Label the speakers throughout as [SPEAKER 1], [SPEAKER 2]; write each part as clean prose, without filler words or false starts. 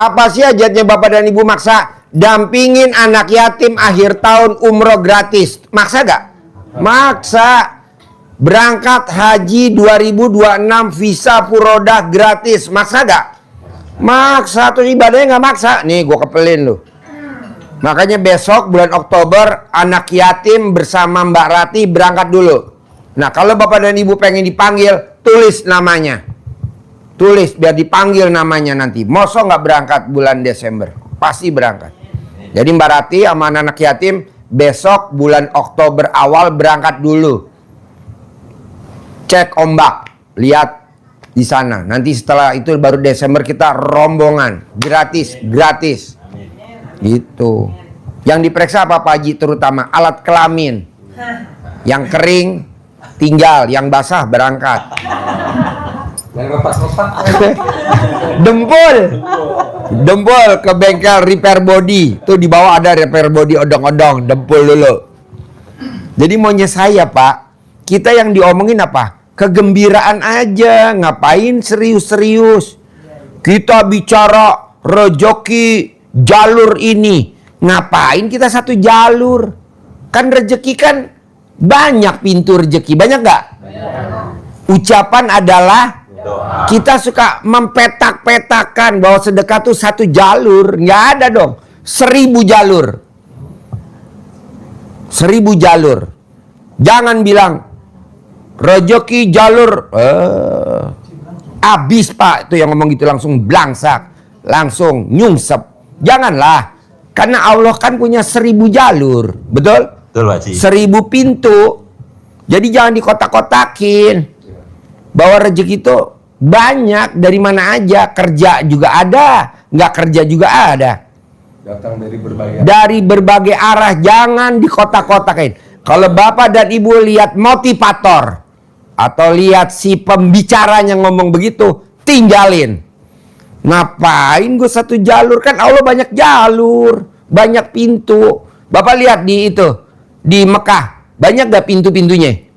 [SPEAKER 1] Apa sih hajatnya bapak dan ibu maksa dampingin anak yatim akhir tahun umroh gratis? Maksa gak? Maksa. Berangkat haji 2026 visa furodah gratis. Maksa gak? Maksa. Terus ibadahnya gak maksa. Nih gue kepelin lu. Makanya besok bulan Oktober anak yatim bersama Mbak Rati berangkat dulu. Nah kalau bapak dan ibu pengen dipanggil, tulis namanya. Tulis biar dipanggil namanya nanti. Mosok nggak berangkat bulan Desember? Pasti berangkat. Jadi Mbak Rati sama anak yatim besok bulan Oktober awal berangkat dulu. Cek ombak, lihat di sana. Nanti setelah itu baru Desember kita rombongan gratis, gratis. Gitu. Yang diperiksa apa Pak Haji? Terutama alat kelamin. Yang kering tinggal, yang basah berangkat. Dempul ke bengkel repair body. Tuh di bawah ada repair body odong-odong. Dempul dulu. Jadi maunya saya Pak, kita yang diomongin apa? Kegembiraan aja. Ngapain serius-serius? Kita bicara rezeki jalur ini. Ngapain kita satu jalur? Kan rezeki kan banyak pintu rezeki. Banyak gak? Ucapan adalah doa. Kita suka mempetak-petakan bahwa sedekah itu satu jalur. Nggak ada dong. 1000 jalur. 1000 jalur. Jangan bilang rezeki jalur. Abis Pak. Itu yang ngomong gitu langsung blangsak. Langsung nyungsep. Janganlah. Karena Allah kan punya 1000 jalur. Betul?
[SPEAKER 2] Betul Pak Haji.
[SPEAKER 1] 1000 pintu. Jadi jangan dikotak-kotakin. Bahwa rezeki itu banyak dari mana aja. Kerja juga ada, nggak kerja juga ada.
[SPEAKER 3] Datang
[SPEAKER 1] dari berbagai arah. Jangan dikotak-kotakin. Kalau bapak dan ibu lihat motivator atau lihat si pembicaranya ngomong begitu, tinggalin. Ngapain gue satu jalur? Kan Allah banyak jalur, banyak pintu. Bapak lihat di itu, di Mekah, banyak gak pintu-pintunya?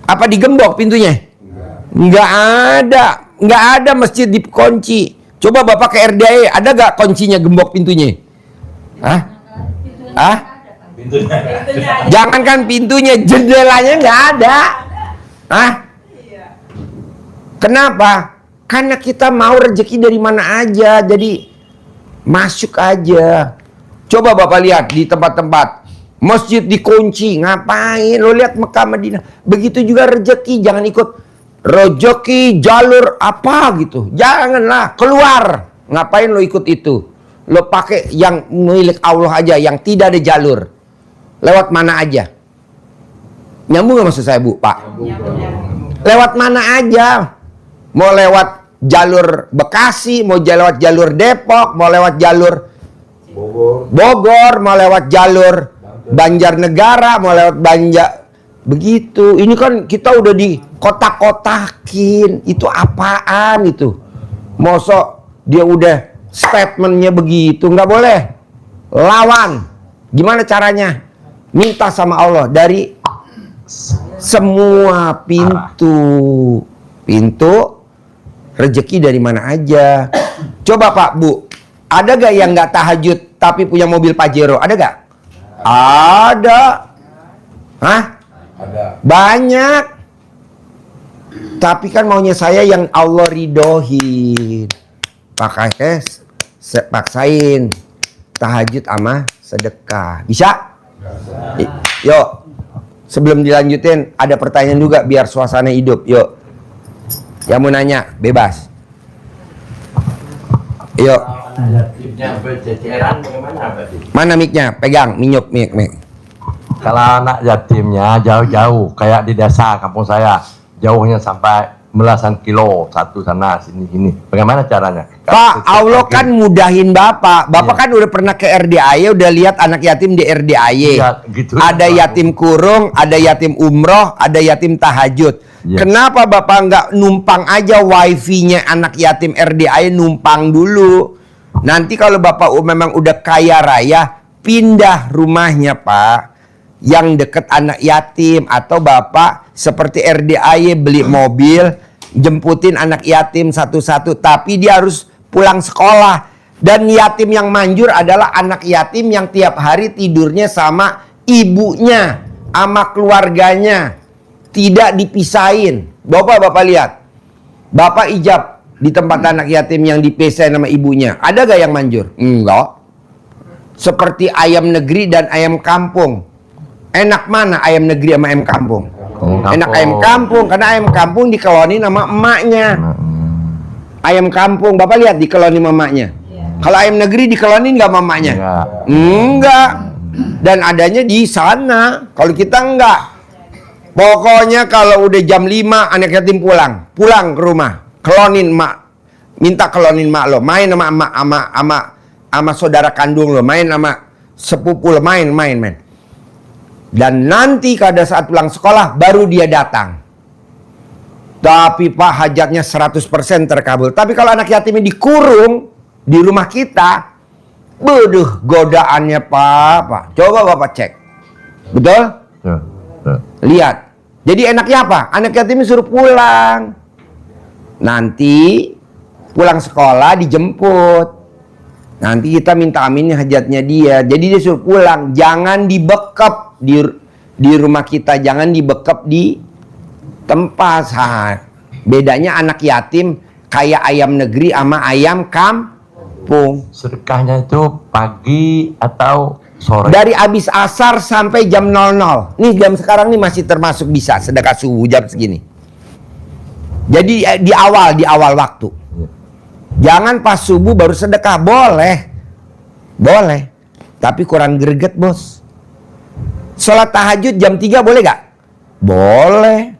[SPEAKER 1] Apa digembok pintunya? Nggak ada. Nggak ada masjid dikunci. Coba bapak ke RDA, ada gak kuncinya gembok pintunya? Hah? Hah? Jangankan pintunya, jendelanya nggak ada. Hah? Kenapa? Karena kita mau rezeki dari mana aja. Jadi masuk aja. Coba bapak lihat di tempat-tempat masjid dikunci. Ngapain? Lo lihat Mekah Madinah. Begitu juga rezeki. Jangan ikut rezeki jalur apa gitu. Janganlah, keluar. Ngapain lo ikut itu? Lo pakai yang milik Allah aja, yang tidak ada jalur. Lewat mana aja? Nyambung gak maksud saya Bu, Pak? Lewat mana aja? Mau lewat jalur Bekasi, mau lewat jalur Depok, mau lewat jalur Bogor, mau lewat jalur Banjarnegara, mau lewat begitu. Ini kan kita udah di kotak-kotakin. Itu apaan itu? Mosok dia udah statementnya begitu. Nggak boleh. Lawan. Gimana caranya? Minta sama Allah dari semua pintu. Pintu rezeki dari mana aja. Coba Pak, Bu, ada gak yang nggak tahajud tapi punya mobil Pajero? Ada gak? Ada. Hah?
[SPEAKER 3] Ada.
[SPEAKER 1] Banyak. Tapi kan maunya saya yang Allah ridohin. Paksain tahajud sama sedekah. Bisa? Yuk. Sebelum dilanjutin ada pertanyaan juga biar suasana hidup. Yuk. Yang mau nanya bebas. Yuk. Mana mic-nya? Pegang, minyuk, mic.
[SPEAKER 2] Kalau anak yatimnya jauh-jauh, kayak di desa kampung saya, jauhnya sampai belasan kilo, satu sana sini. Bagaimana caranya?
[SPEAKER 1] Pak, Allah kan mudahin Bapak. Bapak
[SPEAKER 2] iya.
[SPEAKER 1] Kan udah pernah ke RDAY, udah lihat anak yatim di RDAY.
[SPEAKER 2] Iya, gitu.
[SPEAKER 1] Ada yatim kurung, ada yatim umroh, ada yatim tahajud.
[SPEAKER 2] Yes.
[SPEAKER 1] Kenapa Bapak nggak numpang aja wifi-nya anak yatim RDAY, numpang dulu? Nanti kalau Bapak memang udah kaya raya, pindah rumahnya Pak. Yang deket anak yatim. Atau Bapak seperti RDAY beli mobil, jemputin anak yatim satu-satu. Tapi dia harus pulang sekolah. Dan yatim yang manjur adalah anak yatim yang tiap hari tidurnya sama ibunya, sama keluarganya, tidak dipisahin. Bapak lihat, bapak ijab di tempat anak yatim yang dipisahin sama ibunya. Ada gak yang manjur? Enggak. Seperti ayam negeri dan ayam kampung. Enak mana ayam negeri sama ayam kampung? Enak ayam kampung, karena ayam kampung dikelonin sama emaknya. Ayam kampung, bapak lihat dikelonin sama emaknya. Kalau ayam negeri dikelonin nggak sama emaknya? Enggak. Dan adanya di sana. Kalau kita enggak. Pokoknya kalau udah jam 5 anak yatim pulang ke rumah, kelonin mak, minta kelonin mak lo, main sama emak, sama saudara kandung lo, main sama sepupu lo, main. Dan nanti pada saat pulang sekolah baru dia datang. Tapi Pak, hajatnya 100% terkabul. Tapi kalau anak yatimnya dikurung di rumah kita, beduh godaannya Pak. Coba Bapak cek. Betul? Lihat. Jadi enaknya apa? Anak yatimnya suruh pulang. Nanti pulang sekolah dijemput. Nanti kita minta aminnya hajatnya dia. Jadi dia suruh pulang. Jangan dibekep di rumah kita. Jangan dibekep di tempat. Bedanya anak yatim kayak ayam negeri sama ayam kampung.
[SPEAKER 2] Sedekahnya itu pagi atau sore? Dari
[SPEAKER 1] habis asar sampai jam 00. Nih jam sekarang nih masih termasuk bisa sedekah subuh jam segini. Jadi di awal waktu. Jangan pas subuh baru sedekah. Boleh. Tapi kurang greget bos. Sholat tahajud jam 3 boleh gak? Boleh.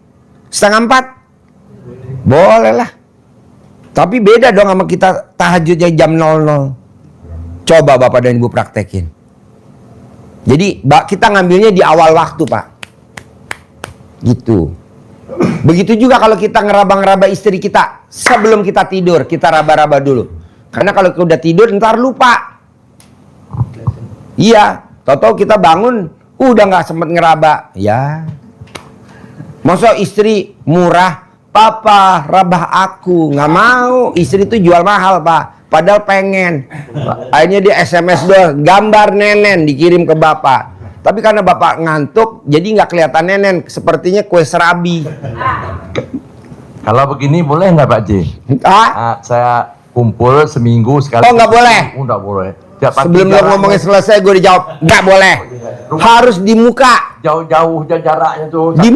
[SPEAKER 1] 3:30? Boleh lah. Tapi beda dong sama kita tahajudnya jam 00. Coba Bapak dan Ibu praktekin. Jadi kita ngambilnya di awal waktu Pak. Gitu. Begitu juga kalau kita ngeraba-ngeraba istri kita. Sebelum kita tidur, kita raba-raba dulu. Karena kalau kita udah tidur, ntar lupa. Iya. Tahu-tahu kita bangun, udah gak sempet ngeraba. Ya. Masa istri murah, papa rabah aku. Nggak mau. Istri itu jual mahal Pak. Padahal pengen. Akhirnya dia SMS doang, gambar nenen dikirim ke bapak. Tapi karena bapak ngantuk, jadi nggak kelihatan nenen. Sepertinya kue serabi.
[SPEAKER 2] Kalau begini boleh nggak Pak J? Saya kumpul seminggu sekali.
[SPEAKER 1] Oh nggak boleh.
[SPEAKER 2] Nggak boleh.
[SPEAKER 1] Sebelum lo ngomongnya selesai, gue dijawab nggak boleh. Harus di muka.
[SPEAKER 2] Jauh-jauh jaraknya tuh.
[SPEAKER 1] Di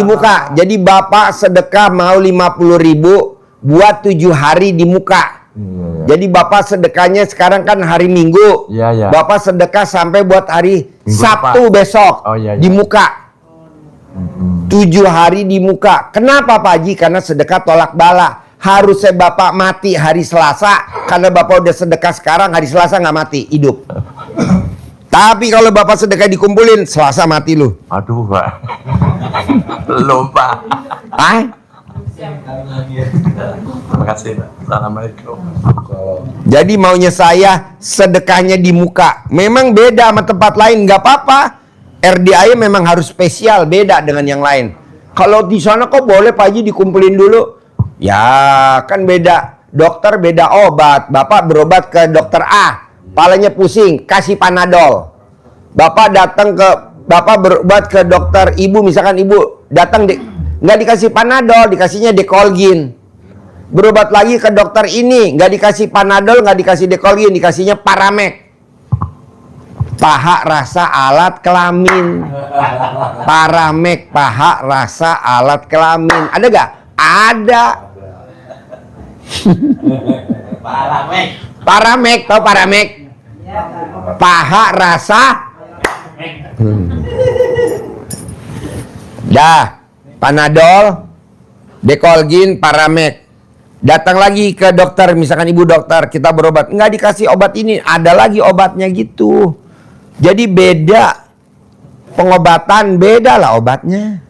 [SPEAKER 1] muka. Jadi bapak sedekah mau 50.000 buat 7 hari di muka. Jadi bapak sedekahnya sekarang kan hari Minggu. Bapak sedekah sampai buat hari Minggu Sabtu depan. Besok. Di muka. 7 hari di muka. Kenapa Pak Haji? Karena sedekah tolak bala. Harusnya bapak mati hari Selasa. Karena bapak udah sedekah sekarang, hari Selasa nggak mati, hidup. Tapi kalau bapak sedekah dikumpulin, Selasa mati lu.
[SPEAKER 2] Aduh Pak. Belum Pak. Terima kasih. Assalamualaikum.
[SPEAKER 1] Jadi maunya saya sedekahnya di muka. Memang beda sama tempat lain, nggak apa-apa. RDI memang harus spesial, beda dengan yang lain. Kalau di sana kok boleh Pak Haji dikumpulin dulu? Ya kan beda. Dokter beda obat. Bapak berobat ke dokter A, palanya pusing, kasih Panadol. Bapak berobat ke dokter ibu, misalkan ibu datang nggak dikasih Panadol, dikasihnya Dekolgin. Berobat lagi ke dokter ini, nggak dikasih Panadol, nggak dikasih Dekolgin, dikasihnya Paramek. Paha rasa alat kelamin. Paramek, paha rasa alat kelamin. Ada gak? Ada. Paramek, tau Paramek? Paha rasa. Dah, Panadol, Dekolgin, Paramek. Datang lagi ke dokter, misalkan ibu dokter, kita berobat, nggak dikasih obat ini, ada lagi obatnya gitu. Jadi beda pengobatan, beda lah obatnya.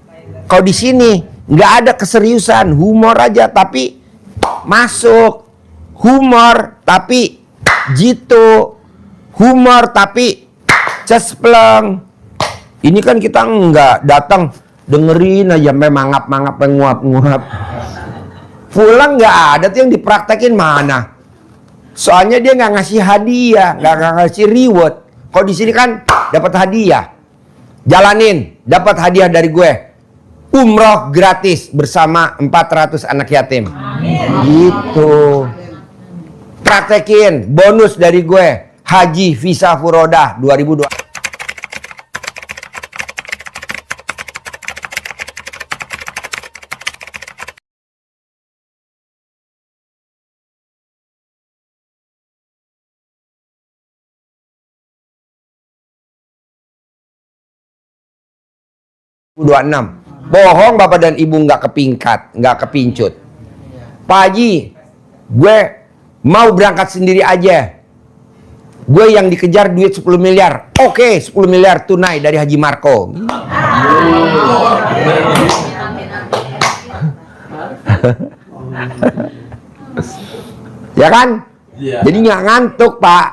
[SPEAKER 1] Kalau di sini nggak ada keseriusan, humor aja tapi masuk, humor tapi jitu, humor tapi cespleng. Ini kan kita nggak datang dengerin aja sampai mangap-mangap, nguap-nguap. Pulang nggak ada tuh yang dipraktekin mana. Soalnya dia nggak ngasih hadiah, nggak ngasih reward. Kalau di sini kan dapat hadiah. Jalanin, dapat hadiah dari gue. Umroh gratis bersama 400 anak yatim. Gitu. Praktekin, bonus dari gue. Haji Visa Furodah 2002. Bohong bapak dan ibu, nggak kepingkat, nggak kepincut. Pak Haji, gue mau berangkat sendiri aja. Gue yang dikejar duit 10 miliar. Oke, 10 miliar tunai dari Haji Marco. Ya kan? Jadi nggak ngantuk, Pak.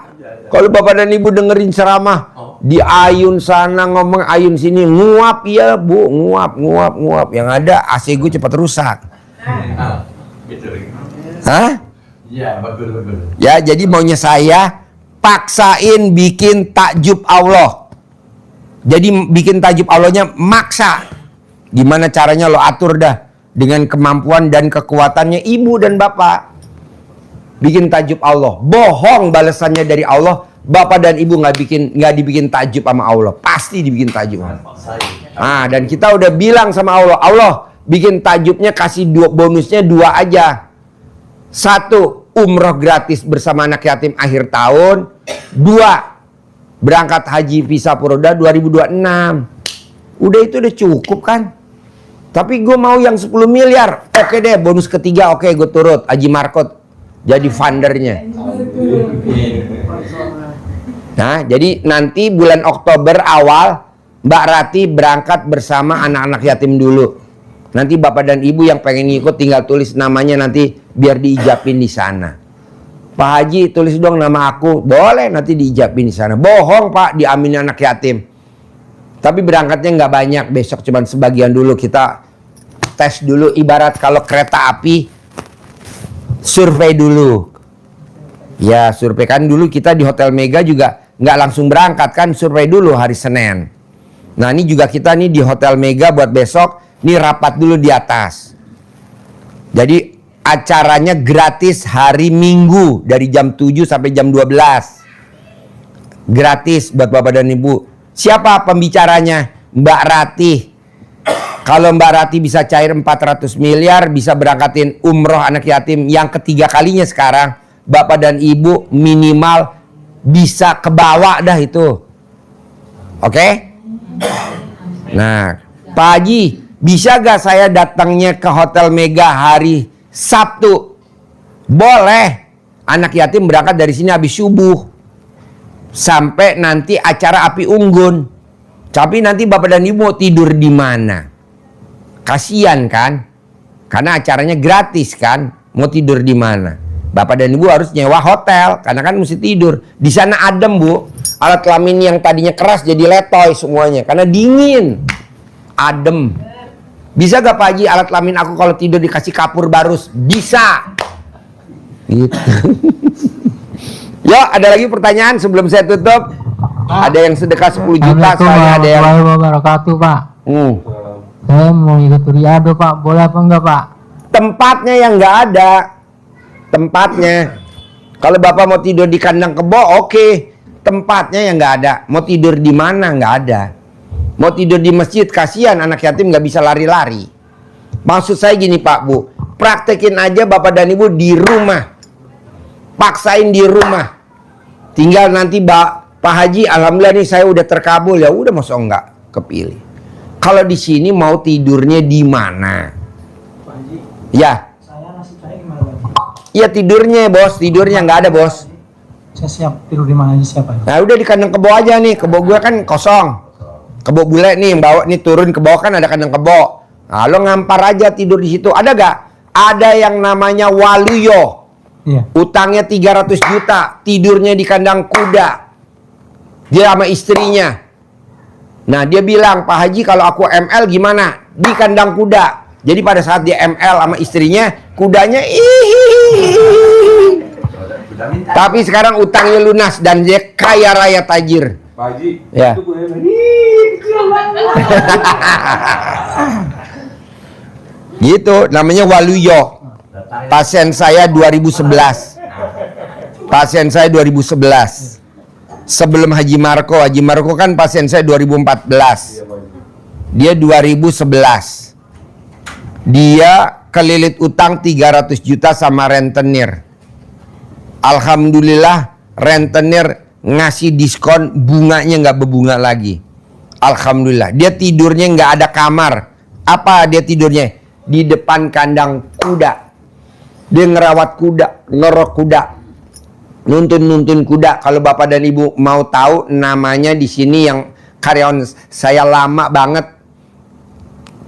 [SPEAKER 1] Kalau bapak dan ibu dengerin ceramah, di ayun sana ngomong ayun sini, nguap ya bu, nguap. Yang ada AC gue cepat rusak. Hah?
[SPEAKER 2] Iya, betul.
[SPEAKER 1] Ya, jadi maunya saya paksain bikin takjub Allah. Jadi bikin takjub Allahnya maksa. Gimana caranya lo atur dah dengan kemampuan dan kekuatannya ibu dan bapak. Bikin takjub Allah. Bohong balasannya dari Allah. Bapak dan ibu nggak dibikin takjub sama Allah. Pasti dibikin takjub. Nah, dan kita udah bilang sama Allah, Allah bikin takjubnya kasih bonusnya 2 aja. 1, umroh gratis bersama anak yatim akhir tahun. 2, berangkat haji visa Furodah 2026. Udah itu udah cukup kan? Tapi gue mau yang 10 miliar. Oke deh, bonus ketiga oke gue turut. Haji Markot jadi fundernya. Nah, jadi nanti bulan Oktober awal Mbak Rati berangkat bersama anak-anak yatim dulu. Nanti bapak dan ibu yang pengen ikut tinggal tulis namanya nanti biar diijabin di sana. Pak Haji tulis dong nama aku. Boleh, nanti diijabin di sana. Bohong Pak, diaminin anak yatim. Tapi berangkatnya nggak banyak, besok cuman sebagian dulu. Kita tes dulu, ibarat kalau kereta api survei dulu. Ya, survei kan dulu kita di Hotel Mega juga nggak langsung berangkat kan, survei dulu hari Senin. Nah, ini juga kita nih di Hotel Mega buat besok, nih rapat dulu di atas. Jadi acaranya gratis hari Minggu dari jam 7 sampai jam 12. Gratis buat bapak dan ibu. Siapa pembicaranya? Mbak Rati. Kalau Mbak Rati bisa cair 400 miliar, bisa berangkatin umroh anak yatim yang ketiga kalinya sekarang. Bapak dan ibu minimal bisa kebawa dah itu. Oke? Nah, Pak Haji, bisa gak saya datangnya ke Hotel Mega hari Sabtu? Boleh. Anak yatim berangkat dari sini habis subuh. Sampai nanti acara api unggun. Tapi nanti bapak dan ibu mau tidur di mana? Kasian kan? Karena acaranya gratis kan? Mau tidur di mana? Bapak dan ibu harus nyewa hotel karena kan mesti tidur. Di sana adem, Bu. Alat kelamin yang tadinya keras jadi letoy semuanya karena dingin. Adem. Bisa gak Pak Haji alat kelamin aku kalau tidur dikasih kapur barus? Bisa. Gitu. Yuk, ada lagi pertanyaan sebelum saya tutup? Ada yang sedekah 10 juta, soalnya ada yang
[SPEAKER 3] wabarakatuh, Pak. Saya mau ikut Riyadh, Pak. Boleh apa enggak, Pak?
[SPEAKER 1] Tempatnya yang nggak ada. Tempatnya. Kalau Bapak mau tidur di kandang kebo, oke. Tempatnya yang nggak ada. Mau tidur di mana? Nggak ada. Mau tidur di masjid, kasihan anak yatim nggak bisa lari-lari. Maksud saya gini Pak Bu, praktekin aja Bapak dan Ibu di rumah. Paksain di rumah. Tinggal nanti Pak Haji, alhamdulillah nih saya udah terkabul, ya udah masuk enggak kepilih. Kalau di sini mau tidurnya di mana?
[SPEAKER 4] Pak Haji,
[SPEAKER 1] Ya.
[SPEAKER 4] saya nasib saya gimana Pak Haji?
[SPEAKER 1] Iya tidurnya bos, tidurnya nggak ada bos.
[SPEAKER 4] Saya siap tidur di mana aja siapa ya?
[SPEAKER 1] Nah udah di kandang kebo aja nih, kebo gue kan kosong. Kebo bule nih yang bawa nih turun ke bawah kan ada kandang kebo. Nah lo ngampar aja tidur di situ. Ada gak? Ada yang namanya Waluyo.
[SPEAKER 4] Iya.
[SPEAKER 1] Utangnya 300 juta, tidurnya di kandang kuda. Dia sama istrinya. Nah dia bilang, Pak Haji kalau aku ML gimana? Di kandang kuda. Jadi pada saat dia ML sama istrinya, kudanya Tapi sekarang utangnya lunas dan dia kaya raya tajir.
[SPEAKER 5] Pak Haji,
[SPEAKER 1] Ya.
[SPEAKER 5] itu gue kecil banget.
[SPEAKER 1] Gitu, namanya Waluyo. Pasien saya 2011. Pasien saya 2011. Sebelum Haji Marco kan pasien saya 2014. Dia 2011. Dia kelilit utang 300 juta sama rentenir. Alhamdulillah rentenir ngasih diskon, bunganya nggak berbunga lagi. Alhamdulillah. Dia tidurnya nggak ada kamar. Apa dia tidurnya? Di depan kandang kuda. Dia ngerawat kuda, ngerok kuda, nuntun kuda. Kalau bapak dan ibu mau tahu namanya di sini yang karyawan saya lama banget,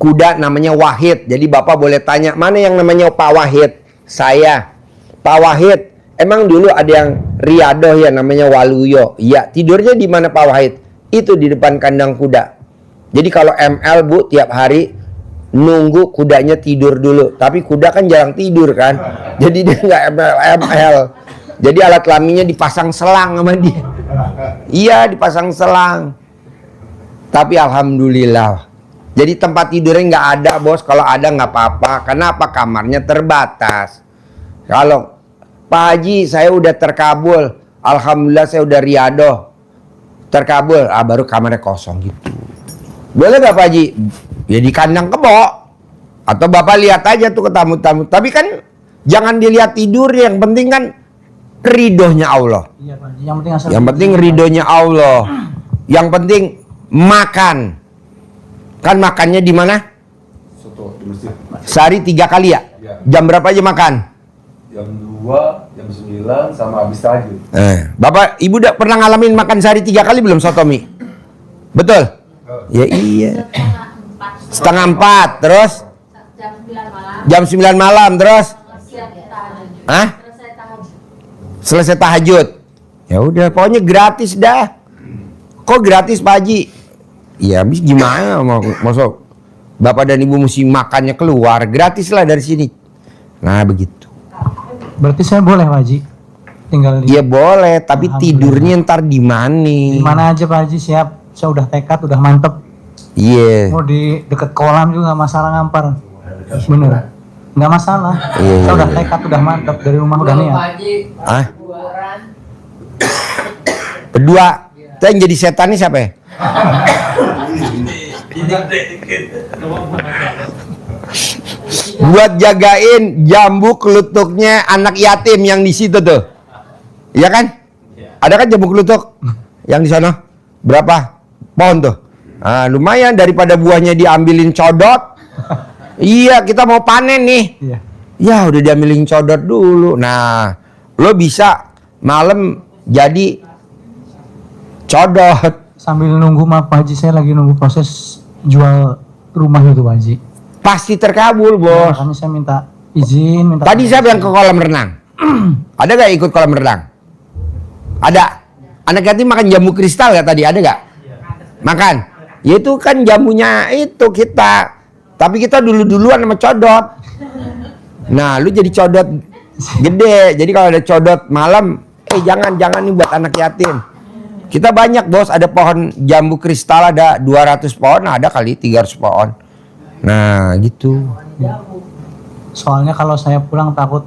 [SPEAKER 1] kuda namanya Wahid. Jadi bapak boleh tanya, mana yang namanya Pak Wahid? Saya. Pak Wahid. Emang dulu ada yang Riado ya namanya Waluyo. Iya, tidurnya di mana Pak Wahid? Itu di depan kandang kuda. Jadi kalau ML Bu tiap hari nunggu kudanya tidur dulu. Tapi kuda kan jarang tidur kan. Jadi dia nggak ML. Jadi alat kelaminnya dipasang selang sama dia. Iya, dipasang selang. Tapi alhamdulillah. Jadi tempat tidurnya nggak ada bos. Kalau ada nggak apa-apa. Kenapa? Kamarnya terbatas. Kalau Pak Haji saya udah terkabul, alhamdulillah saya udah riado, terkabul, baru kamarnya kosong gitu. Boleh gak Pak Haji? Ya di kandang kebo. Atau bapak lihat aja tuh ke tamu-tamu. Tapi kan jangan dilihat tidur, yang penting kan ridhonya Allah.
[SPEAKER 4] Iya Pak Haji, yang penting asal
[SPEAKER 1] Yang penting ridhonya Allah. Yang penting makan. Kan makannya di mana?
[SPEAKER 5] Soto di masjid.
[SPEAKER 1] Sehari 3 kali ya?
[SPEAKER 5] Iya.
[SPEAKER 1] Jam berapa aja makan?
[SPEAKER 5] Jam 2, jam 9 sama habis tahajud.
[SPEAKER 1] Bapak, ibu udah pernah ngalamin makan sehari 3 kali belum soto mie? Betul? Ya iya. Setengah 4, terus? Jam 9 malam, terus? Hah? Selesai tahajud. Ya udah, pokoknya gratis dah. Kok gratis Pak Haji? Ya habis gimana masuk bapak dan ibu mesti makannya keluar, gratis lah dari sini. Nah begitu.
[SPEAKER 4] Berarti saya boleh Pak Haji tinggal di
[SPEAKER 1] Dia boleh, tapi
[SPEAKER 4] Alhamdulillah.
[SPEAKER 1] tidurnya ntar di mana?
[SPEAKER 4] mana aja Pak Haji, siap. Saya udah tekad, udah mantep.
[SPEAKER 1] Iya.
[SPEAKER 4] Mau di deket kolam juga nggak masalah ngampar. Bener. Nggak masalah.
[SPEAKER 1] Iya,
[SPEAKER 4] Saya udah
[SPEAKER 1] iya.
[SPEAKER 4] tekad, udah mantep dari rumah udah niat.
[SPEAKER 1] Ah? Kedua, itu yang jadi setan ini siapa ya? Buat jagain jambu kelutuknya anak yatim yang di situ tuh. Iya kan? Ada kan jambu kelutuk yang di sana? Berapa pohon tuh? Ah, lumayan daripada buahnya diambilin codot. Iya, kita mau panen nih.
[SPEAKER 4] Iya.
[SPEAKER 1] Ya udah diambilin codot dulu. Nah, lo bisa malam jadi codot.
[SPEAKER 4] Sambil nunggu, maaf Pak Haji, saya lagi nunggu proses jual rumah itu Pak Haji.
[SPEAKER 1] Pasti terkabul, bos.
[SPEAKER 4] Makanya saya minta izin, minta.
[SPEAKER 1] Tadi siapa yang ke kolam renang? Ada gak ikut kolam renang? Ada. Anak yatim makan jambu kristal gak tadi? Ada gak? Makan. Ya itu kan jamunya itu kita. Tapi kita duluan sama codot. Nah, lu jadi codot gede. Jadi kalau ada codot malam, jangan nih buat anak yatim. Kita banyak bos, ada pohon jambu kristal ada 200 pohon, ada kali 300 pohon. Nah gitu.
[SPEAKER 4] Soalnya kalau saya pulang takut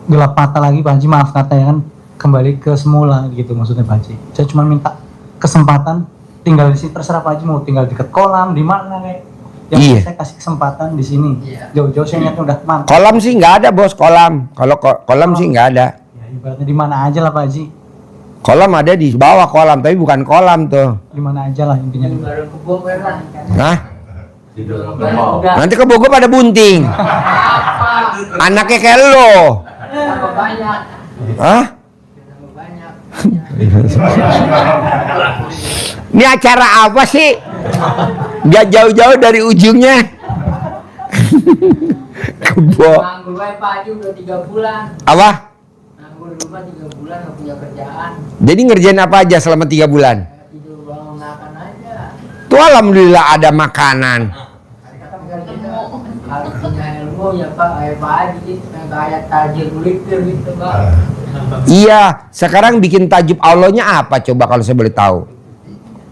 [SPEAKER 4] gelap mata lagi Pak Haji, maaf kata ya kan, kembali ke semula gitu maksudnya Pak Haji. Saya cuma minta kesempatan tinggal di sini, terserah Pak Haji mau tinggal dekat kolam di mana kayak. Yang
[SPEAKER 1] Iya.
[SPEAKER 4] saya kasih kesempatan di sini. Jauh-jauh saya niatnya udah mantap.
[SPEAKER 1] Kolam sih nggak ada bos, kolam. Kalau kolam sih nggak ada.
[SPEAKER 4] Ya, ibaratnya di mana aja lah Pak Haji.
[SPEAKER 1] Kolam ada di bawah kolam, tapi bukan kolam tuh.
[SPEAKER 4] Di mana aja lah intinya.
[SPEAKER 1] Hah? Nanti ke Bogor pada bunting. Anaknya kayak lo. Hah? Ini acara apa sih? Gak jauh-jauh dari ujungnya. Kebo.
[SPEAKER 6] Nganggur wae Pak Haji udah 3 bulan.
[SPEAKER 1] Apa?
[SPEAKER 6] Nganggur di rumah 3 bulan gak punya kerjaan.
[SPEAKER 1] Jadi ngerjain apa aja selama 3 bulan?
[SPEAKER 6] Tidur bangun makan aja.
[SPEAKER 1] Tuh alhamdulillah ada makanan.
[SPEAKER 6] Harus punya ilmu ya Pak, kayak Pak Haji gitu, kayak tajir melipir gitu Pak.
[SPEAKER 1] Iya, sekarang bikin takjub Allahnya apa coba kalau saya boleh tahu?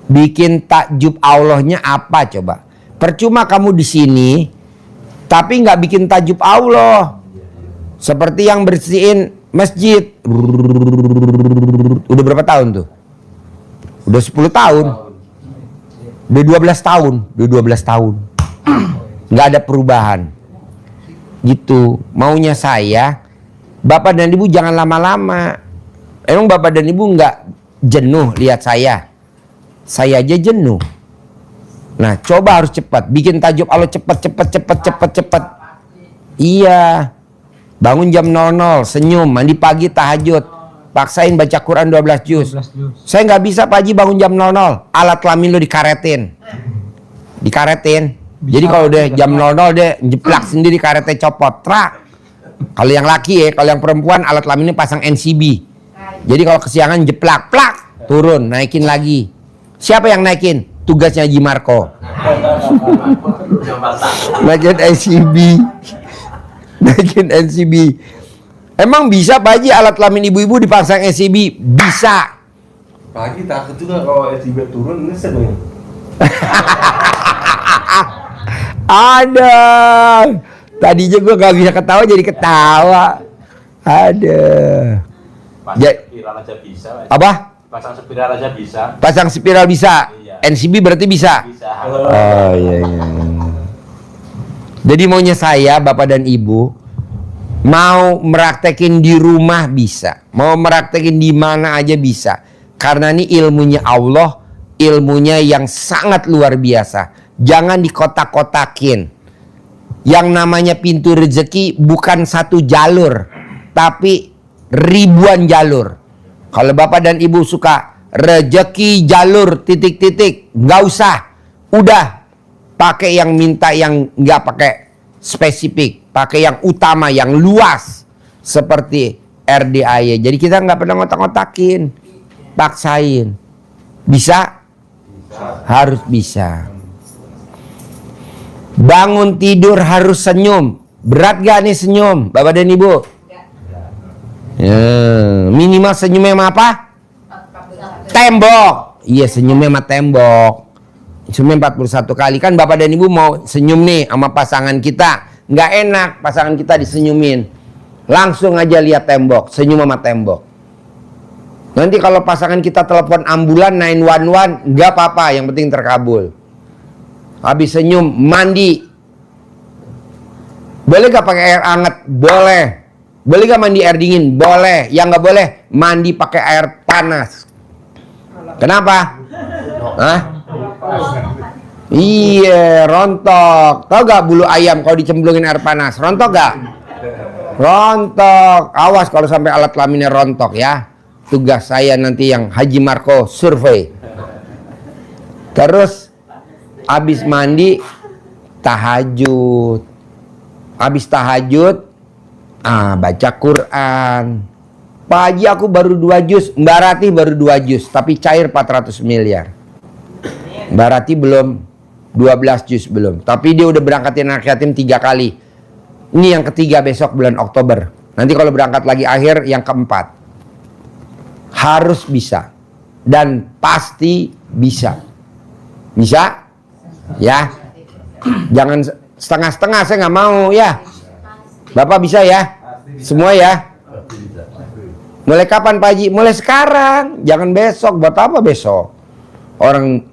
[SPEAKER 1] Bikin takjub Allahnya apa coba? Percuma kamu di sini, tapi nggak bikin takjub Allah. Seperti yang bersihin masjid. Udah berapa tahun tuh? Udah 10 tahun. Udah 12 tahun. Udah 12 tahun. Nggak ada perubahan. Gitu. Maunya saya, Bapak dan Ibu jangan lama-lama. Emang Bapak dan Ibu nggak jenuh lihat saya? Saya aja jenuh. Nah, coba harus cepat. Bikin takjub Allah cepat. Iya. Bangun jam 00, senyum, mandi pagi tahajud. Paksain baca Quran 12 juz.
[SPEAKER 4] 12 juz.
[SPEAKER 1] Saya nggak bisa Pak Haji bangun jam 00. Alat kelamin lo dikaretin. Jadi kalau udah jam 00 dia jeplak sendiri karetnya copot. Trak. Kalau yang laki ya, kalau yang perempuan alat kelaminnya pasang NCB. Jadi kalau kesiangan jeplak, plak, turun, naikin lagi. Siapa yang naikin? Tugasnya Haji Marco. Naikin NCB. Naikin NCB. Emang bisa Pak Haji alat kelamin ibu-ibu dipasang NCB? Bisa.
[SPEAKER 5] Pagi takut juga kalau SIB turun, ini sedang.
[SPEAKER 1] Ada. Tadinya gue gak bisa ketawa jadi ketawa. Ada.
[SPEAKER 2] Spiral aja bisa.
[SPEAKER 1] Apa?
[SPEAKER 2] Pasang spiral aja bisa.
[SPEAKER 1] Pasang spiral bisa.
[SPEAKER 2] Iya.
[SPEAKER 1] NCB berarti bisa.
[SPEAKER 2] Bisa.
[SPEAKER 1] Oh iya. Jadi maunya saya, Bapak dan Ibu, mau meraktekin di rumah bisa, mau meraktekin di mana aja bisa. Karena ini ilmunya Allah, ilmunya yang sangat luar biasa. Jangan dikotak-kotakin. Yang namanya pintu rezeki bukan satu jalur, tapi ribuan jalur. Kalau Bapak dan Ibu suka rezeki jalur titik-titik, nggak usah. Udah pakai yang minta yang nggak pakai spesifik, pakai yang utama, yang luas seperti RDAY. Jadi kita nggak pernah ngotak-ngotakin, paksain. Bisa? Harus bisa. Bangun tidur harus senyum. Berat gak nih senyum, Bapak dan Ibu? Ya, minimal senyumnya sama apa? Tembok. Iya, senyumnya sama tembok. Senyumnya 41 kali. Kan Bapak dan Ibu mau senyum nih sama pasangan kita. Nggak enak pasangan kita disenyumin. Langsung aja lihat tembok, senyum sama tembok. Nanti kalau pasangan kita telepon ambulan 911, nggak apa-apa, yang penting terkabul. Habis senyum, mandi. Boleh gak pakai air hangat? Boleh. Boleh gak mandi air dingin? Boleh. Yang gak boleh, mandi pakai air panas. Kenapa? Hah? Iya, rontok. Tahu gak bulu ayam kalau dicemplungin air panas? Rontok gak? Rontok. Awas kalau sampai alat kelaminnya rontok ya. Tugas saya nanti yang Haji Marco survei. Terus habis mandi tahajud. Habis tahajud baca Quran. Pak Haji aku baru 2 juz, Mbak Rati baru 2 juz, tapi cair 400 miliar. Mbak Rati belum 12 juz belum, tapi dia udah berangkatin anak yatim 3 kali. Ini yang ketiga besok bulan Oktober. Nanti kalau berangkat lagi akhir yang keempat. Harus bisa dan pasti bisa. Bisa? Ya. Jangan setengah-setengah, saya nggak mau ya. Bapak bisa ya? Semua ya? Mulai kapan Pak Haji? Mulai sekarang, jangan besok. Buat apa besok? Orang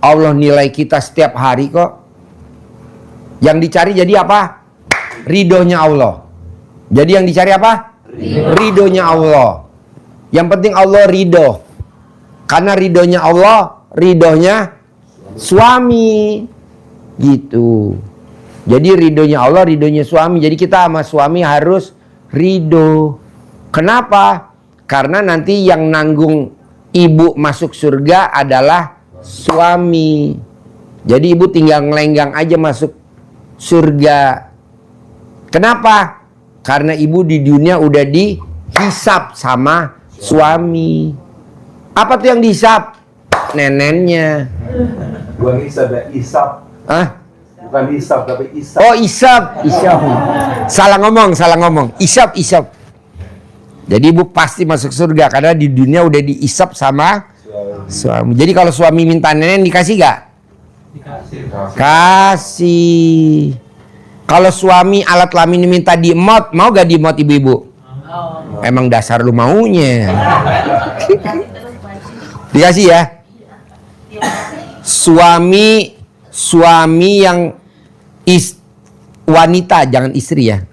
[SPEAKER 1] Allah nilai kita setiap hari kok. Yang dicari jadi apa? Ridhonya Allah. Jadi yang dicari apa? Ridhonya Allah. Yang penting Allah ridho. Karena ridhonya Allah, ridhonya suami. Gitu. Jadi ridhonya Allah, ridhonya suami. Jadi kita sama suami harus ridho. Kenapa? Karena nanti yang nanggung ibu masuk surga adalah suami. Jadi ibu tinggal ngelenggang aja masuk surga. Kenapa? Karena ibu di dunia udah dihisap sama suami. Apa tuh yang dihisap? Nenennya.
[SPEAKER 5] Bukan hisab ya, isap.
[SPEAKER 1] Hah?
[SPEAKER 5] Bukan hisab tapi isap.
[SPEAKER 1] Oh, isap. Isap. Salah ngomong. Isap. Jadi ibu pasti masuk surga karena di dunia udah diisap sama suami. Jadi kalau suami minta nenek dikasih gak? Kasih. Kalau suami alat kelamin minta diemot, mau gak diemot ibu-ibu? Emang dasar lu maunya. Dikasih ya. Suami yang wanita, jangan istri ya.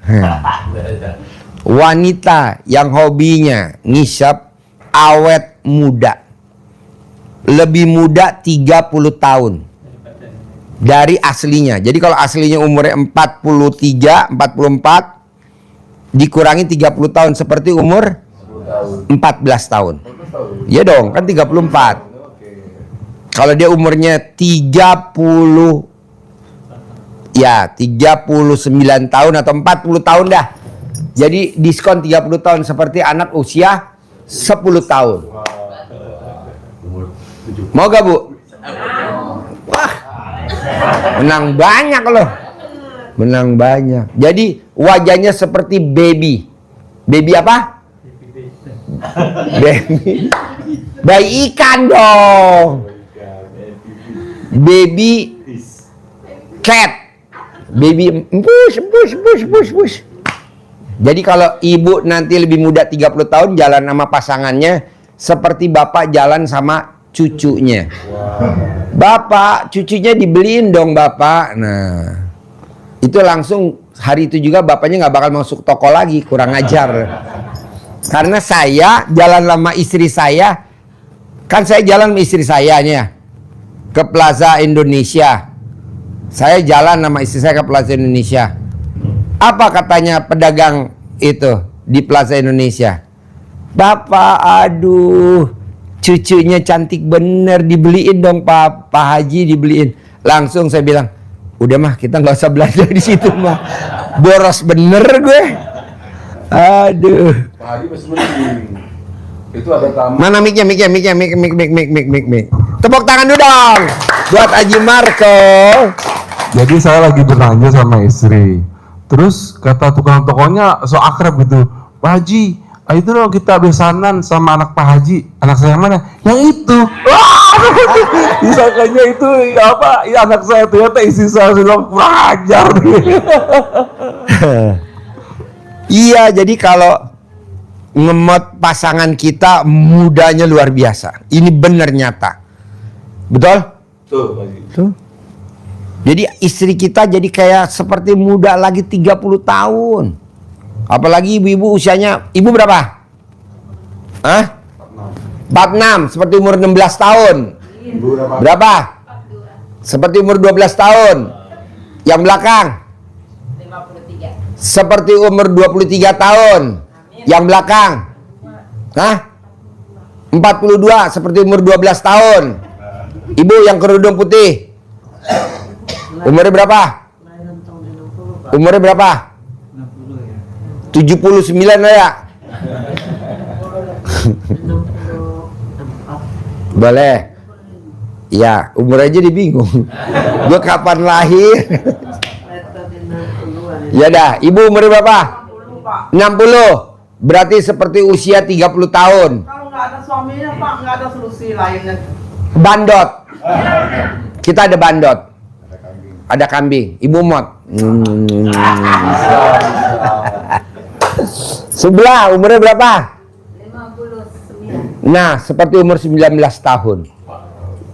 [SPEAKER 1] Wanita yang hobinya ngisap awet muda, lebih muda 30 tahun dari aslinya. Jadi kalau aslinya umurnya 43, 44 dikurangi 30 tahun seperti umur 14 tahun. Iya dong, kan 34. Kalau dia umurnya 39 tahun atau 40 tahun dah. Jadi diskon 30 tahun seperti anak usia 10 tahun. Mau gak bu? Wah, menang banyak loh. Menang banyak. Jadi wajahnya seperti baby. Baby apa? Baby. Bayi ikan dong. Baby cat. Baby push. Jadi kalau ibu nanti lebih muda 30 tahun jalan sama pasangannya seperti bapak jalan sama cucunya. Bapak, cucunya dibeliin dong bapak. Nah, itu langsung hari itu juga bapaknya nggak bakal masuk toko lagi, kurang ajar. Karena saya jalan sama istri saya, kan saya jalan sama istri saya nih ke Plaza Indonesia. Saya jalan sama istri saya ke Plaza Indonesia. Apa katanya pedagang itu di Plaza Indonesia? Bapak, aduh, cucunya cantik bener, dibeliin dong Pak Haji, dibeliin. Langsung saya bilang, udah mah kita nggak usah belanja di situ mah, boros bener gue. Aduh.
[SPEAKER 5] Pak Haji masih mending. Itu ada tamu.
[SPEAKER 1] Mana mik. Tepuk tangan dulu dong buat Haji Marco.
[SPEAKER 7] Jadi saya lagi bertanya sama istri. Terus kata tukang tokonya so akrab gitu, Pak Haji, itu loh kita besanan sama anak Pak Haji. Anak saya mana? Yang itu. Wah, disangkanya itu apa? Ya anak saya, ternyata istri saya bilang kurang ajar.
[SPEAKER 1] Iya, jadi kalau ngemot pasangan kita mudanya luar biasa. Ini benar nyata. Betul?
[SPEAKER 5] Tuh, Pak Haji.
[SPEAKER 1] Tuh. Jadi istri kita jadi kayak seperti muda lagi 30 tahun. Apalagi ibu-ibu usianya, ibu berapa? Hah? 46, seperti umur 16 tahun. Berapa? Seperti umur 12 tahun. Yang belakang?
[SPEAKER 6] 53.
[SPEAKER 1] Seperti umur 23 tahun. Yang belakang? Hah? 42, seperti umur 12 tahun. Ibu yang kerudung putih. Umurnya berapa? Umurnya berapa? 79 lah ya. Boleh. Ya, umur aja dibingung. Gue kapan lahir? Ya dah, ibu umurnya berapa? 60. Berarti seperti usia 30 tahun.
[SPEAKER 8] Kalau nggak ada suaminya Pak, nggak ada solusi lainnya.
[SPEAKER 1] Bandot. Kita ada bandot. Ada kambing. Ibu mot. Sebelah umurnya berapa?
[SPEAKER 6] 59.
[SPEAKER 1] Nah, seperti umur 19 tahun.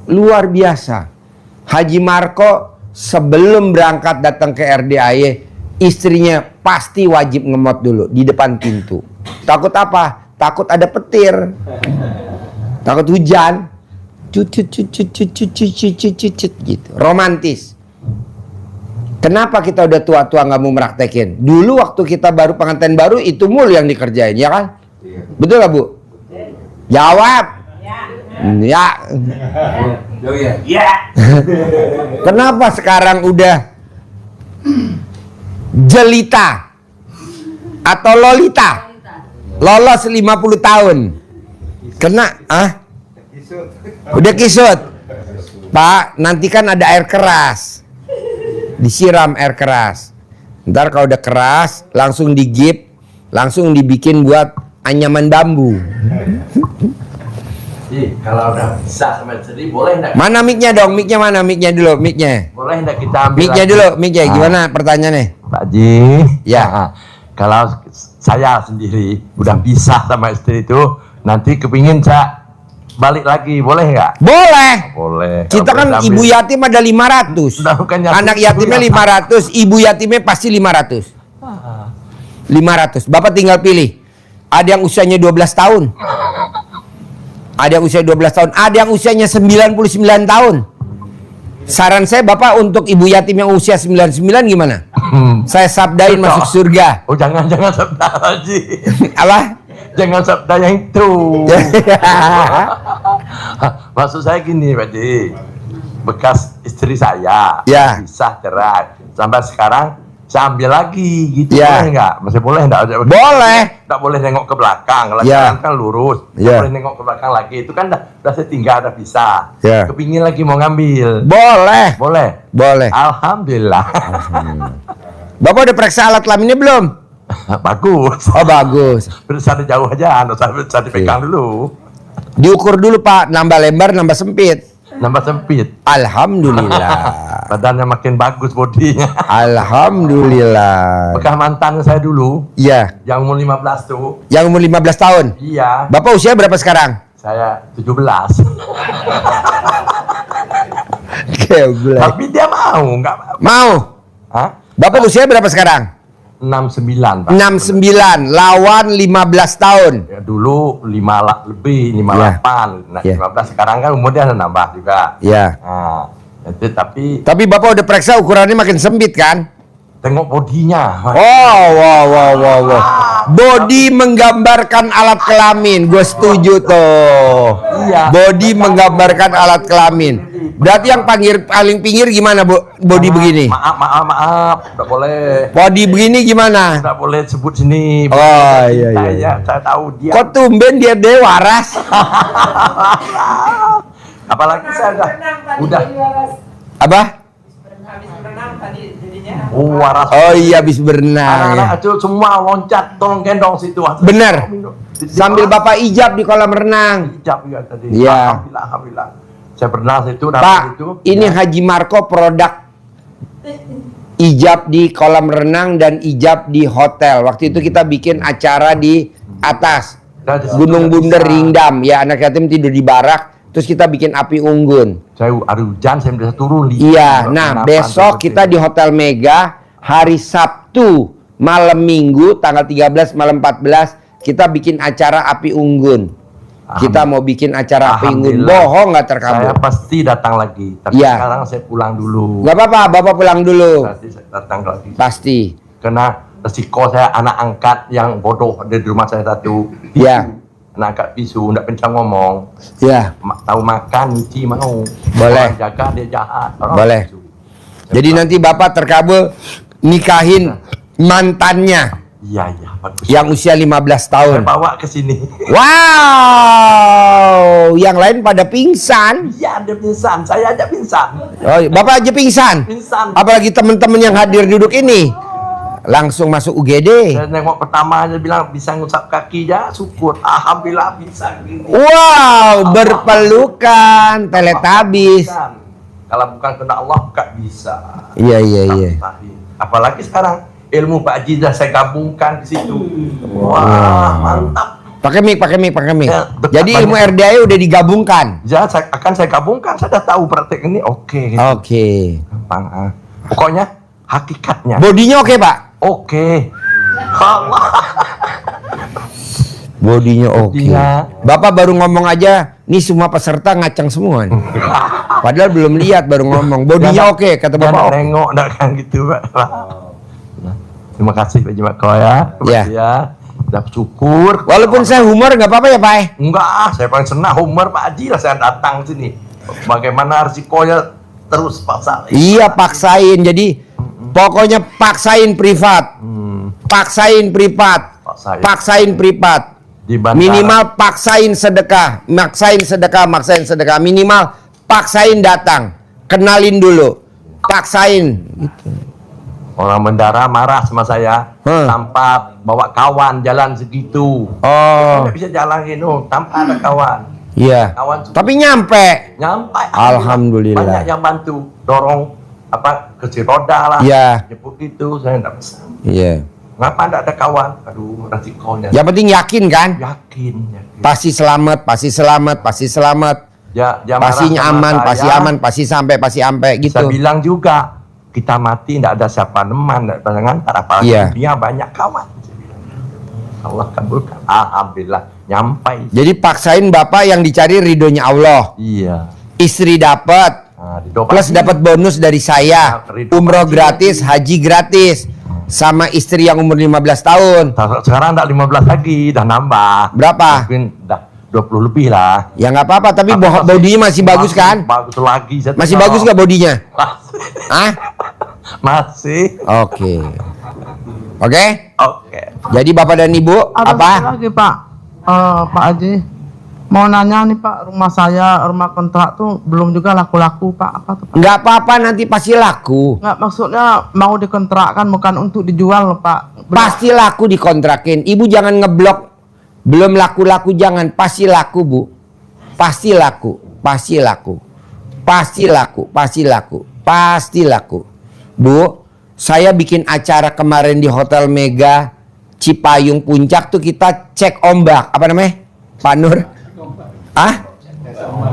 [SPEAKER 1] Luar biasa. Haji Marco sebelum berangkat datang ke RDAY, istrinya pasti wajib ngemot dulu di depan pintu. Takut apa? Takut ada petir. Takut hujan. Gitu. Romantis. Kenapa kita udah tua-tua nggak mau meraktekin? Dulu waktu kita baru pengantin baru itu mulu yang dikerjain, ya kan? Betul nggak Bu? Jawab. Ya.
[SPEAKER 5] Ya.
[SPEAKER 1] Kenapa sekarang udah jelita atau lolita? Lolos 50 tahun. Kena, udah kisut. Pak, nanti kan ada air keras. Disiram air keras. Ntar kalau udah keras, langsung digip, langsung dibikin buat anyaman bambu.
[SPEAKER 2] Ji, kalau udah bisa sama istri, boleh enggak?
[SPEAKER 1] Mana mic-nya dong? Mic-nya mana? Mic-nya dulu, mic-nya.
[SPEAKER 2] Boleh enggak kita ambil
[SPEAKER 1] Mic-nya
[SPEAKER 2] lagi?
[SPEAKER 1] dulu, mic-nya.
[SPEAKER 2] Ah.
[SPEAKER 1] Gimana pertanyaannya?
[SPEAKER 2] Pak Ji,
[SPEAKER 1] Ya.
[SPEAKER 2] kalau saya sendiri udah pisah sama istri itu, nanti kepingin saya balik lagi, boleh nggak?
[SPEAKER 1] Boleh.
[SPEAKER 2] Boleh.
[SPEAKER 1] Kita kan
[SPEAKER 2] Kalau
[SPEAKER 1] ibu
[SPEAKER 2] boleh
[SPEAKER 1] yatim ada 500.
[SPEAKER 2] Nah, bukan yatim,
[SPEAKER 1] Anak yatimnya
[SPEAKER 2] ibu
[SPEAKER 1] 500, ibu yatimnya pasti 500. 500. Bapak tinggal pilih. Ada yang usianya 12 tahun. Ada yang usia 12 tahun, ada yang usianya 99 tahun. Saran saya Bapak untuk ibu yatim yang usia 99 gimana? Saya sabdain masuk surga.
[SPEAKER 2] Oh, jangan sabda Haji.
[SPEAKER 1] Apa?
[SPEAKER 2] Jangan sabda yang itu. Maksud saya gini, Pak Ji. Bekas istri saya
[SPEAKER 1] Ya.
[SPEAKER 2] pisah cerai. Sampai sekarang saya ambil lagi gitu.
[SPEAKER 1] Ya.
[SPEAKER 2] Boleh nggak? Masih boleh nggak?
[SPEAKER 1] Boleh.
[SPEAKER 2] Nggak boleh nengok ke belakang. Kalau
[SPEAKER 1] Ya.
[SPEAKER 2] kan lurus. Nggak
[SPEAKER 1] Ya.
[SPEAKER 2] boleh nengok ke belakang lagi. Itu kan udah saya tinggal, udah bisa.
[SPEAKER 1] Ya.
[SPEAKER 2] Kepingin lagi mau ngambil.
[SPEAKER 1] Boleh.
[SPEAKER 2] Boleh.
[SPEAKER 1] Boleh.
[SPEAKER 2] Alhamdulillah.
[SPEAKER 1] Bapak udah periksa alat kelaminnya belum?
[SPEAKER 2] Bagus.
[SPEAKER 1] Oh bagus.
[SPEAKER 2] Bisa jauh aja, bisa dipegang dulu.
[SPEAKER 1] Diukur dulu Pak, nambah lebar, nambah sempit.
[SPEAKER 2] Nambah sempit.
[SPEAKER 1] Alhamdulillah.
[SPEAKER 2] Badannya makin bagus bodinya.
[SPEAKER 1] Alhamdulillah.
[SPEAKER 2] Bekas mantan saya dulu,
[SPEAKER 1] Iya.
[SPEAKER 2] yang umur 15 tuh.
[SPEAKER 1] Yang umur 15 tahun.
[SPEAKER 2] Iya,
[SPEAKER 1] Bapak usia berapa sekarang?
[SPEAKER 2] saya 17.
[SPEAKER 1] Geblek.
[SPEAKER 2] Tapi dia mau, nggak
[SPEAKER 1] Mau?
[SPEAKER 2] Hah?
[SPEAKER 1] Bapak usia berapa sekarang?
[SPEAKER 2] 69, Pak.
[SPEAKER 1] 69 lawan 15 tahun.
[SPEAKER 2] Ya, dulu 5 lebih, 58. Nah,
[SPEAKER 1] Iya.
[SPEAKER 2] 15 sekarang kan umurnya ada nambah juga.
[SPEAKER 1] Ya.
[SPEAKER 2] Nah, itu tapi
[SPEAKER 1] Tapi Bapak udah periksa ukurannya makin sempit kan?
[SPEAKER 2] tengok bodinya.
[SPEAKER 1] Oh, wow. Body menggambarkan alat kelamin. Gue setuju tuh.
[SPEAKER 2] Iya.
[SPEAKER 1] Body menggambarkan alat kelamin. Berarti yang paling pinggir gimana, Bu? Body begini.
[SPEAKER 2] Maaf, nggak boleh.
[SPEAKER 1] Body begini gimana?
[SPEAKER 2] Nggak boleh sebut sini.
[SPEAKER 1] Oh, iya.
[SPEAKER 2] Saya tahu dia.
[SPEAKER 1] Kok tumben dia waras?
[SPEAKER 2] Apalagi saya udah
[SPEAKER 1] Apa?
[SPEAKER 6] Habis berenang tadi jadinya.
[SPEAKER 2] waras.
[SPEAKER 1] Oh iya, habis berenang.
[SPEAKER 2] Anak-anak
[SPEAKER 1] Ya.
[SPEAKER 2] itu semua loncat, tolong gendong situ.
[SPEAKER 1] Bener. Sambil Bapak ijab di kolam renang.
[SPEAKER 2] Ijab ya tadi.
[SPEAKER 1] Iya.
[SPEAKER 2] Alhamdulillah. Saya pernah situ
[SPEAKER 1] Pak,
[SPEAKER 2] itu.
[SPEAKER 1] ini Haji Marco produk ijab di kolam renang dan ijab di hotel. Waktu itu kita bikin acara di atas
[SPEAKER 2] Dan di situ
[SPEAKER 1] Gunung
[SPEAKER 2] nggak
[SPEAKER 1] Bunder
[SPEAKER 2] bisa.
[SPEAKER 1] Rindam. Ya, anak yatim tidur di barak. Terus kita bikin api unggun.
[SPEAKER 2] Saya ada hujan, saya bisa turun.
[SPEAKER 1] Iya, nah besok kita di Hotel Mega hari Sabtu malam Minggu tanggal 13 malam 14 kita bikin acara api unggun. Kita mau bikin acara api unggun.
[SPEAKER 2] Alhamdulillah.
[SPEAKER 1] Bohong nggak
[SPEAKER 2] Saya
[SPEAKER 1] terkabul.
[SPEAKER 2] pasti datang lagi. Tapi
[SPEAKER 1] Iya.
[SPEAKER 2] sekarang saya pulang dulu.
[SPEAKER 1] Nggak apa-apa, Bapak pulang dulu.
[SPEAKER 2] Nanti saya datang lagi.
[SPEAKER 1] Pasti.
[SPEAKER 2] Karena resiko saya anak angkat yang bodoh ada di rumah saya satu.
[SPEAKER 1] Iya.
[SPEAKER 2] Anak angkat bisu, nggak pencang ngomong.
[SPEAKER 1] Ya,
[SPEAKER 2] Tahu makan, nyuci mau.
[SPEAKER 1] Boleh.
[SPEAKER 2] Orang jaga dia jahat. Orang
[SPEAKER 1] boleh.
[SPEAKER 2] bisu.
[SPEAKER 1] Jadi nanti Bapak terkabul nikahin mantannya
[SPEAKER 2] Iya, bagus.
[SPEAKER 1] yang usia 15
[SPEAKER 2] Saya
[SPEAKER 1] tahun.
[SPEAKER 2] bawa ke sini.
[SPEAKER 1] Wow, yang lain pada pingsan.
[SPEAKER 2] Iya, dia pingsan. Saya aja pingsan.
[SPEAKER 1] Oh, Bapak aja pingsan.
[SPEAKER 2] Pingsan.
[SPEAKER 1] Apalagi teman-teman yang hadir duduk ini langsung masuk UGD.
[SPEAKER 2] Saya nengok pertama aja bilang bisa ngusap kaki ya, syukur. Alhamdulillah bisa gini.
[SPEAKER 1] Wow, berpelukan, teletabis.
[SPEAKER 2] Pingsan. Kalau bukan kena Allah, nggak bisa.
[SPEAKER 1] Iya.
[SPEAKER 2] Mustahil. Apalagi sekarang ilmu Pak Haji dah saya gabungkan di situ. Wah, mantap.
[SPEAKER 1] Pakai mic.
[SPEAKER 2] Ya, dekat
[SPEAKER 1] Jadi ilmu
[SPEAKER 2] banyak.
[SPEAKER 1] RDA udah digabungkan.
[SPEAKER 2] Ya, akan saya gabungkan. Saya dah tahu praktek ini oke. Gitu.
[SPEAKER 1] Oke.
[SPEAKER 2] Gampang. Pokoknya hakikatnya.
[SPEAKER 1] Bodinya oke, Pak?
[SPEAKER 2] Oke. Allah.
[SPEAKER 1] Bodinya oke.
[SPEAKER 2] Bodinya.
[SPEAKER 1] Bapak baru ngomong aja, nih semua peserta ngacang semua nih. Padahal belum lihat, baru ngomong. Bodinya oke, kata Bapak. Oke.
[SPEAKER 2] Nengok enggak kan gitu, Pak. Nah, terima kasih Pak Jimat Ko ya.
[SPEAKER 1] Ya.
[SPEAKER 2] Ya. Udah syukur.
[SPEAKER 1] Walaupun saya humor nggak apa-apa ya, Pak?
[SPEAKER 2] Enggak, saya paling senang humor Pak Haji lah saya datang sini. Bagaimana risikonya terus paksa.
[SPEAKER 1] Iya, paksain. Jadi pokoknya paksain privat. Paksain privat. Paksain privat.
[SPEAKER 2] Di bandara.
[SPEAKER 1] Minimal paksain sedekah. Maksain sedekah. Minimal paksain datang. Kenalin dulu. Paksain. Gitu.
[SPEAKER 2] Orang bendara marah sama saya tanpa bawa kawan jalan segitu.
[SPEAKER 1] Oh,
[SPEAKER 2] Saya bisa jalan tanpa ada kawan.
[SPEAKER 1] iya.
[SPEAKER 2] Kawan
[SPEAKER 1] Tapi nyampe.
[SPEAKER 2] nyampe.
[SPEAKER 1] Alhamdulillah.
[SPEAKER 2] Banyak yang bantu, dorong kursi roda lah.
[SPEAKER 1] Iya.
[SPEAKER 2] Jemput itu saya enggak bisa.
[SPEAKER 1] Iya.
[SPEAKER 2] Ngapa enggak ada kawan? Aduh, resikonya.
[SPEAKER 1] Yang penting yakin kan?
[SPEAKER 2] Yakin.
[SPEAKER 1] Pasti selamat, pasti selamat, pasti selamat.
[SPEAKER 2] Ya,
[SPEAKER 1] Pasti
[SPEAKER 2] marah sama
[SPEAKER 1] aman,
[SPEAKER 2] saya.
[SPEAKER 1] pasti aman, pasti sampai gitu.
[SPEAKER 2] Saya bilang juga, kita mati tidak ada siapa teman, tidak ada ngantar, apalagi
[SPEAKER 1] Iya.
[SPEAKER 2] dia banyak kawan. Saya bilang. Allah kabulkan. Alhamdulillah, nyampai.
[SPEAKER 1] Jadi paksain bapak yang dicari ridhonya Allah.
[SPEAKER 2] Iya.
[SPEAKER 1] Istri dapat,
[SPEAKER 2] Nah, didopatin.
[SPEAKER 1] plus dapat bonus dari saya.
[SPEAKER 2] Ridho
[SPEAKER 1] Umroh
[SPEAKER 2] pasti.
[SPEAKER 1] gratis, haji gratis. Sama istri yang umur 15 tahun.
[SPEAKER 2] Sekarang enggak 15 lagi, dah nambah.
[SPEAKER 1] Berapa?
[SPEAKER 2] Mungkin dah 20 lebih lah.
[SPEAKER 1] Ya nggak apa-apa, tapi bodinya masih bagus kan?
[SPEAKER 2] Bagus lagi. saya
[SPEAKER 1] Masih
[SPEAKER 2] tengok.
[SPEAKER 1] bagus nggak bodinya?
[SPEAKER 2] Masih.
[SPEAKER 1] Hah?
[SPEAKER 2] Masih.
[SPEAKER 1] Oke. Oke?
[SPEAKER 2] Oke.
[SPEAKER 1] Jadi bapak dan ibu
[SPEAKER 8] Ada
[SPEAKER 1] apa?
[SPEAKER 8] satu lagi Pak, Pak Haji, mau nanya nih Pak, rumah saya, rumah kontrak tuh belum juga laku-laku Pak, apa tuh Pak?
[SPEAKER 1] Nggak apa-apa, nanti pasti laku.
[SPEAKER 8] Nggak, maksudnya mau dikontrakkan bukan untuk dijual loh Pak.
[SPEAKER 1] Pasti laku dikontrakin. Ibu jangan ngeblok. Belum laku-laku jangan. Pasti laku, Bu. Pasti laku. Pasti laku. Pasti laku. Pasti laku. Pasti laku. Bu, saya bikin acara kemarin di Hotel Mega Cipayung Puncak tuh kita cek ombak. Apa namanya? Pak Nur? Ah?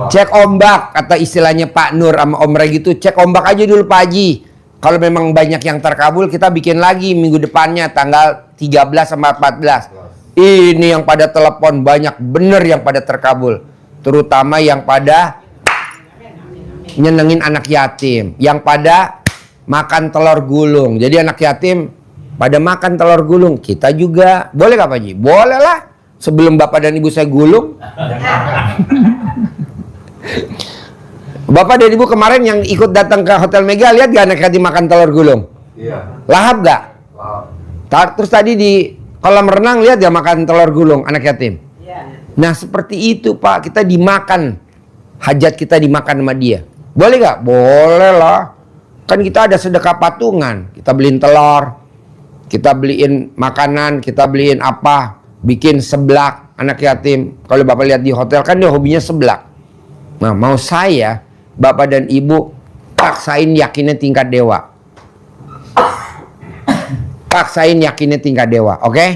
[SPEAKER 1] Cek ombak, kata istilahnya Pak Nur sama Om Regi gitu. Cek ombak aja dulu Pak Haji. Kalau memang banyak yang terkabul, kita bikin lagi minggu depannya tanggal 13 sama 14. Ini yang pada telepon banyak bener yang pada terkabul. Terutama yang pada nyenengin anak yatim, yang pada makan telur gulung. Jadi anak yatim pada makan telur gulung. Kita juga boleh gak Pak Haji? Boleh lah. Sebelum bapak dan ibu saya gulung. Bapak dan ibu kemarin yang ikut datang ke Hotel Mega, lihat gak anak yatim makan telur gulung?
[SPEAKER 5] Iya.
[SPEAKER 1] Lahap gak? Terus tadi di kolam renang lihat gak makan telur gulung anak yatim? Nah seperti itu Pak, kita dimakan. Hajat kita dimakan sama dia. Boleh gak? Boleh lah. Kan kita ada sedekah patungan. Kita beliin telur, kita beliin makanan, kita beliin apa, bikin seblak anak yatim. Kalau bapak lihat di hotel kan dia hobinya seblak. Nah mau saya, bapak dan ibu paksain yakinnya tingkat dewa. Paksain yakinnya tingkat dewa, oke?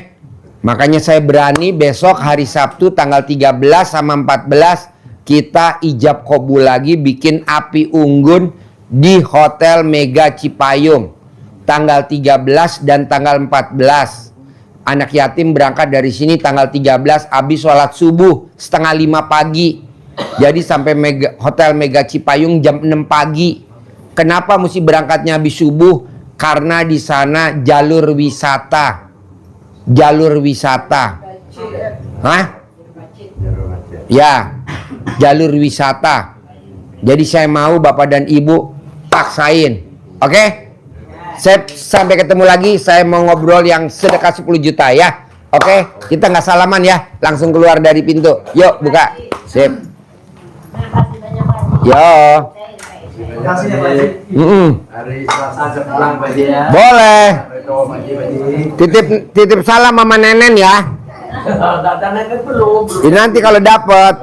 [SPEAKER 1] Makanya saya berani besok hari Sabtu tanggal 13 sama 14 kita ijab kabul lagi bikin api unggun di Hotel Mega Cipayung tanggal 13 dan tanggal 14. Anak yatim berangkat dari sini tanggal 13 habis sholat subuh 4:30 pagi. Jadi sampai Hotel Mega Cipayung jam 6 pagi. Kenapa mesti berangkatnya habis subuh? Karena di sana jalur wisata. Jalur wisata. Hah? Ya, jalur wisata. Jadi saya mau bapak dan ibu paksain. Oke? Saya sampai ketemu lagi. Saya mau ngobrol yang sedekah 10 juta ya. Oke? Kita nggak salaman ya. Langsung keluar dari pintu. Yuk buka. Sip. Yo.
[SPEAKER 5] Makasih ya Pak Haji. Hari Selasa saya pulang Pak Haji ya.
[SPEAKER 1] Boleh.
[SPEAKER 5] Assalamualaikum Pak Haji.
[SPEAKER 1] Titip salam mama Nenen ya.
[SPEAKER 5] Datang belum.
[SPEAKER 1] Ini nanti kalau dapet.